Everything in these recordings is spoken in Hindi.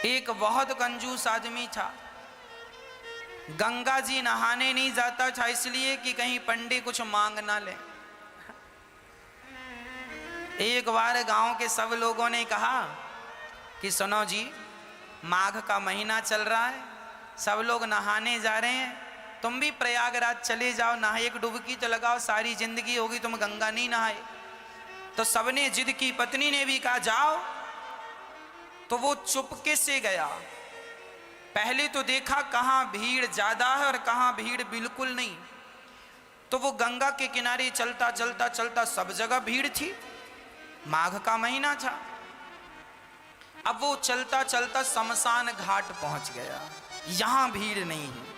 एक बहुत कंजूस आदमी था, गंगा जी नहाने नहीं जाता था इसलिए कि कहीं पंडित कुछ मांग ना ले। एक बार गांव के सब लोगों ने कहा कि सुनो जी, माघ का महीना चल रहा है, सब लोग नहाने जा रहे हैं, तुम भी प्रयागराज चले जाओ, नहाए एक डुबकी तो लगाओ, सारी जिंदगी होगी तुम गंगा नहीं नहाए। तो सबने जिद की, पत्नी ने भी कहा जाओ। तो वो चुपके से गया। पहले तो देखा कहाँ भीड़ ज्यादा है और कहाँ भीड़ बिल्कुल नहीं। तो वो गंगा के किनारे चलता चलता चलता सब जगह भीड़ थी, माघ का महीना था। अब वो चलता चलता शमशान घाट पहुंच गया, यहां भीड़ नहीं है।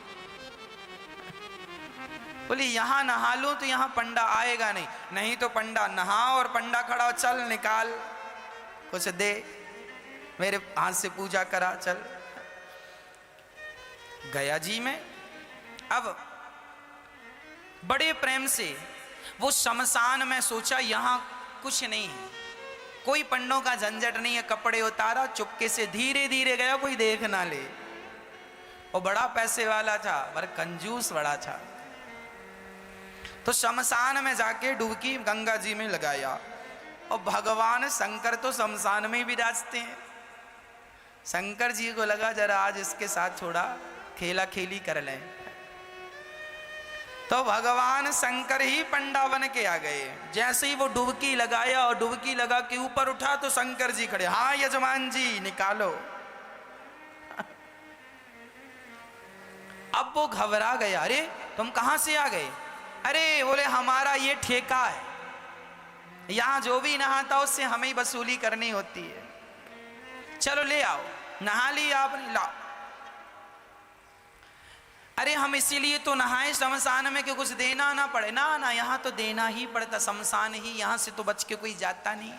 बोले यहां नहा लो तो यहां पंडा आएगा नहीं, नहीं तो पंडा नहा और पंडा खड़ा, चल निकाल कुछ दे, मेरे हाथ से पूजा करा, चल। गया जी में। अब बड़े प्रेम से वो शमशान में सोचा यहां कुछ नहीं है, कोई पंडों का झंझट नहीं है, कपड़े उतारा, चुपके से धीरे धीरे गया, कोई देख ना ले। वो बड़ा पैसे वाला था पर कंजूस बड़ा था। तो शमशान में जाके डुबकी गंगा जी में लगाया और भगवान शंकर तो शमशान में ही विराजते हैं। शंकर जी को लगा जरा आज इसके साथ थोड़ा खेला खेली कर लें। तो भगवान शंकर ही पंडा बन के आ गए। जैसे ही वो डुबकी लगाया और डुबकी लगा के ऊपर उठा तो शंकर जी खड़े, हाँ यजमान जी निकालो। अब वो घबरा गया, अरे तुम कहां से आ गए? अरे बोले हमारा ये ठेका है, यहां जो भी नहाता उससे हमें ही वसूली करनी होती है, चलो ले आओ। नहा लिया आपने, लाओ। अरे हम इसीलिए तो नहाए शमशान में कि कुछ देना ना पड़े। ना ना, यहां तो देना ही पड़ता, शमशान ही, यहां से तो बच के कोई जाता नहीं।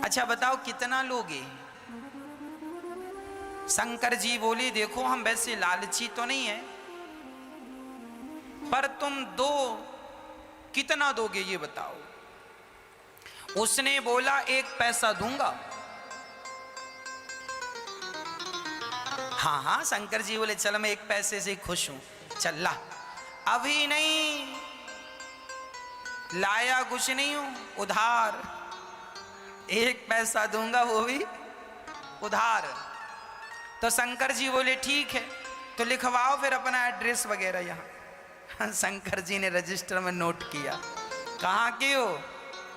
अच्छा बताओ कितना लोगे? शंकर जी बोले देखो हम वैसे लालची तो नहीं है, पर तुम दो, कितना दोगे ये बताओ? उसने बोला 1 पैसा दूंगा। हाँ हाँ, शंकर जी बोले चल मैं 1 पैसे से खुश हूं, चल ला। अभी नहीं लाया, कुछ नहीं हूं, उधार 1 पैसा दूंगा, वो भी उधार। तो शंकर जी बोले ठीक है, तो लिखवाओ फिर अपना एड्रेस वगैरह यहाँ। शंकर जी ने रजिस्टर में नोट किया, कहाँ के हो?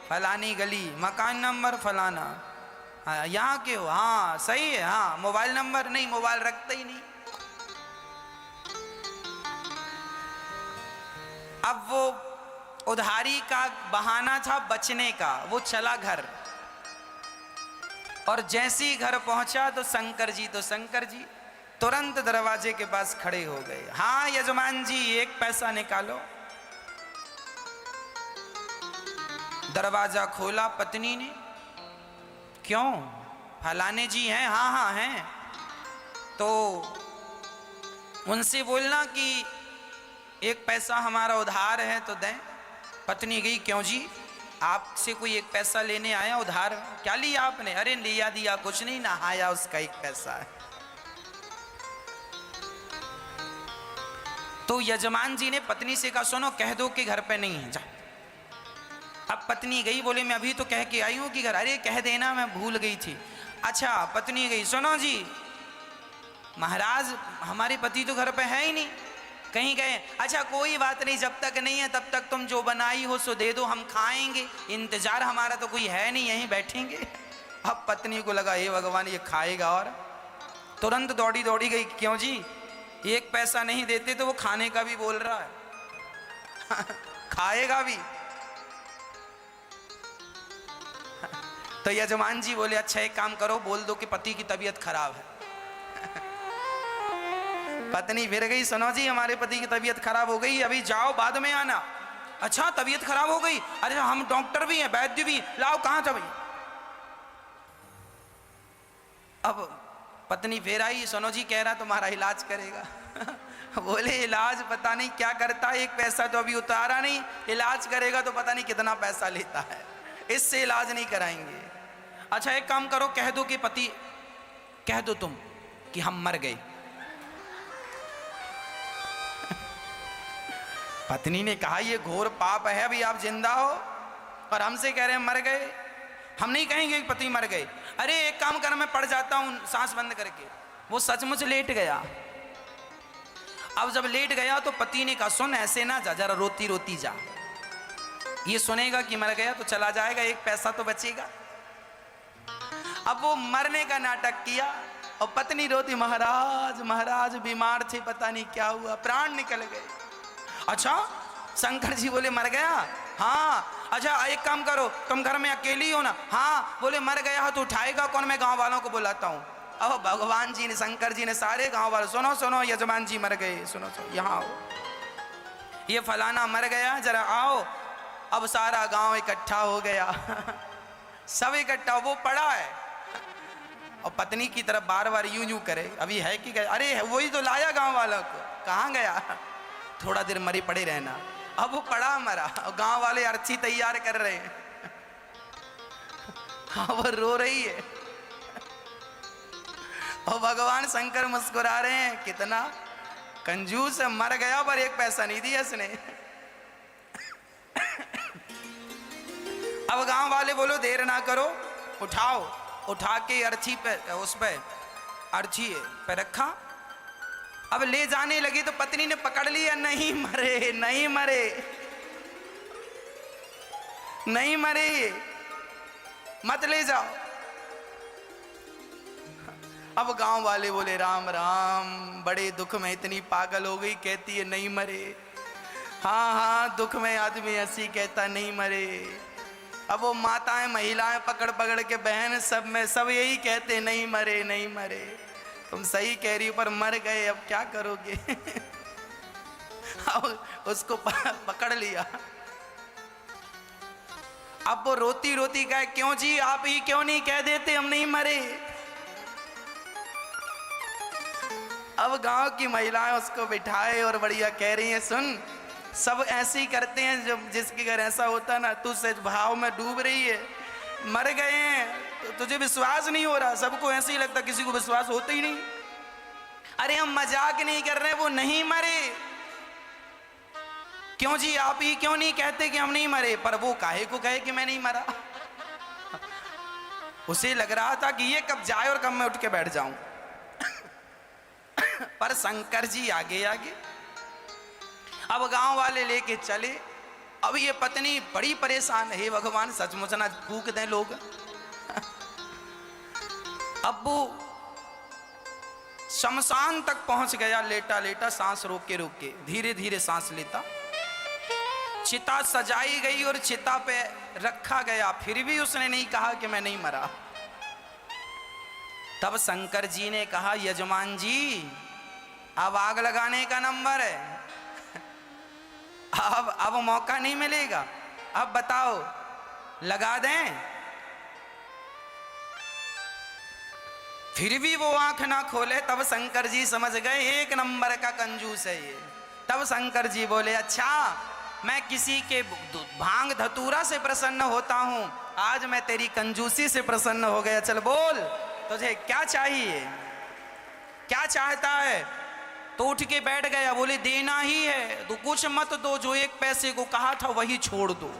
फलानी गली, मकान नंबर फलाना। हाँ यहाँ के हो? हाँ सही है। हाँ मोबाइल नंबर? नहीं, मोबाइल रखता ही नहीं। अब वो उधारी का बहाना था बचने का, वो चला घर। और जैसे ही घर पहुंचा तो शंकर जी तुरंत दरवाजे के पास खड़े हो गए। हाँ यजमान जी 1 पैसा निकालो। दरवाजा खोला पत्नी ने, क्यों? फलाने जी हैं? हाँ हाँ हैं। तो उनसे बोलना कि 1 पैसा हमारा उधार है तो दें। पत्नी गई, क्यों जी आपसे कोई 1 पैसा लेने आया उधार? क्या लिया आपने? अरे लिया दिया कुछ नहीं, नहाया उसका 1 पैसा है। तो यजमान जी ने पत्नी से कहा सुनो कह दो कि घर पे नहीं है, जा। अब पत्नी गई, बोले मैं अभी तो कह के आई हूं कि घर। अरे कह देना मैं भूल गई थी। अच्छा पत्नी गई, सुनो जी महाराज हमारे पति तो घर पे है ही नहीं, कहीं गए। अच्छा कोई बात नहीं, जब तक नहीं है तब तक तुम जो बनाई हो सो दे दो, हम खाएंगे, इंतजार हमारा तो कोई है नहीं, यहीं बैठेंगे। अब पत्नी को लगा हे भगवान ये खाएगा, और तुरंत दौड़ी दौड़ी गई, क्यों जी 1 पैसा नहीं देते तो वो खाने का भी बोल रहा है। खाएगा भी। तो यजमान जी बोले अच्छा एक काम करो, बोल दो कि पति की तबीयत खराब है। पत्नी फिर गई, सुनो जी हमारे पति की तबीयत खराब हो गई, अभी जाओ बाद में आना। अच्छा तबीयत खराब हो गई? अरे हम डॉक्टर भी हैं, वैद्य भी, लाओ कहाँ था भाई? अब पत्नी फिर आई, सुनो जी कह रहा तुम्हारा इलाज करेगा। बोले इलाज पता नहीं क्या करता है, 1 पैसा तो अभी उतारा नहीं, इलाज करेगा तो पता नहीं कितना पैसा लेता है, इससे इलाज नहीं कराएंगे। अच्छा एक काम करो, कह दो कि पति, कह दो तुम कि हम मर गए। पत्नी ने कहा ये घोर पाप है, अभी आप जिंदा हो और हमसे कह रहे हैं मर गए। हम नहीं कहेंगे कि पति मर गए। अरे एक काम कर, मैं पड़ जाता हूं सांस बंद करके। वो सचमुच लेट गया। अब जब लेट गया तो पति ने कहा सुन ऐसे ना जा, जरा रोती रोती जा। ये सुनेगा कि मर गया तो चला जाएगा, एक पैसा तो बचेगा। अब वो मरने का नाटक किया और पत्नी रोती, महाराज महाराज बीमार थे, पता नहीं क्या हुआ, प्राण निकल गए। अच्छा शंकर जी बोले मर गया? हाँ। अच्छा एक काम करो, तुम घर में अकेली हो ना? हाँ। बोले मर गया तो उठाएगा कौन? मैं गांव वालों को बुलाता हूँ। अब भगवान जी ने, शंकर जी ने सारे गांव वालों, सुनो सुनो यजमान जी मर गए, सुनो सुनो यहाँ आओ, ये फलाना मर गया, जरा आओ। अब सारा गांव इकट्ठा हो गया। सब इकट्ठा, वो पड़ा है और पत्नी की तरफ बार बार यूं यूं करे, अभी है कि गया? अरे वही तो लाया गांव वालों को, कहाँ गया? थोड़ा देर मरी पड़े रहना। अब वो पड़ा मरा और गांव वाले अर्थी तैयार कर रहे हैं। हाँ वो रो रही है और भगवान शंकर मुस्कुरा रहे हैं, कितना कंजूस है, मर गया पर एक पैसा नहीं दिया इसने। अब गांव वाले बोलो देर ना करो, उठाओ। उठा के अर्थी पे, उस पे अर्थी पे रखा। अब ले जाने लगी तो पत्नी ने पकड़ लिया, नहीं मरे नहीं मरे नहीं मरे, मत ले जाओ। अब गांव वाले बोले राम राम, बड़े दुख में इतनी पागल हो गई, कहती है नहीं मरे। हाँ हाँ दुख में आदमी ऐसी कहता नहीं मरे। अब वो माताएं महिलाएं पकड़ पकड़ के, बहन सब में सब यही कहते नहीं मरे नहीं मरे। तुम सही कह रही हो पर मर गए, अब क्या करोगे? अब उसको पकड़ लिया। अब वो रोती रोती कहे क्यों जी, आप ही क्यों नहीं कह देते हम नहीं मरे? अब गांव की महिलाएं उसको बिठाए और बढ़िया कह रही हैं सुन, सब ऐसे ही करते हैं, जब जिसके घर ऐसा होता ना, तू सच भाव में डूब रही है, मर गए हैं तो तुझे विश्वास नहीं हो रहा। सबको ऐसे ही लगता, किसी को विश्वास होता ही नहीं। अरे हम मजाक नहीं कर रहे, वो नहीं मरे। क्यों जी आप ही क्यों नहीं कहते कि हम नहीं मरे? पर वो काहे को कहे कि मैं नहीं मरा? उसे लग रहा था कि ये कब जाए और कब मैं उठ के बैठ जाऊं। पर शंकर जी आगे आगे। अब गांव वाले लेके चले। अब ये पत्नी बड़ी परेशान है, भगवान सचमुच ना फूक दें लोग। अब वो शमशान तक पहुंच गया, लेटा लेटा सांस रोक के धीरे धीरे सांस लेता। चिता सजाई गई और चिता पे रखा गया, फिर भी उसने नहीं कहा कि मैं नहीं मरा। तब शंकर जी ने कहा यजमान जी अब आग लगाने का नंबर है, अब मौका नहीं मिलेगा, अब बताओ लगा दें? फिर भी वो आंख ना खोले। तब शंकर जी समझ गए एक नंबर का कंजूस है ये। तब शंकर जी बोले अच्छा मैं किसी के भांग धतूरा से प्रसन्न होता हूं, आज मैं तेरी कंजूसी से प्रसन्न हो गया। चल बोल तुझे क्या चाहिए, क्या चाहता है? तो उठ के बैठ गया। बोले देना ही है तो कुछ मत दो, जो एक पैसे को कहा था वही छोड़ दो,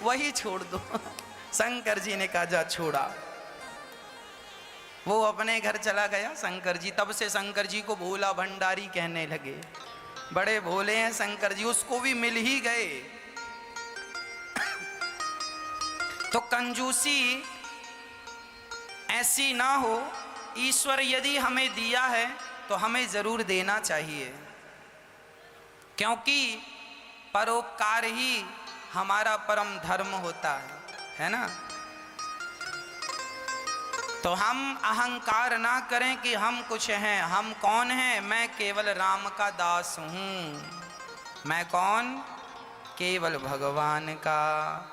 वही छोड़ दो। शंकर जी ने कहा जा छोड़ा। वो अपने घर चला गया शंकर जी। तब से शंकर जी को भोला भंडारी कहने लगे, बड़े भोले हैं शंकर जी। उसको भी मिल ही गए। तो कंजूसी ऐसी ना हो। ईश्वर यदि हमें दिया है तो हमें जरूर देना चाहिए, क्योंकि परोपकार ही हमारा परम धर्म होता है ना। तो हम अहंकार ना करें कि हम कुछ हैं। हम कौन हैं? मैं केवल राम का दास हूं। मैं कौन? केवल भगवान का।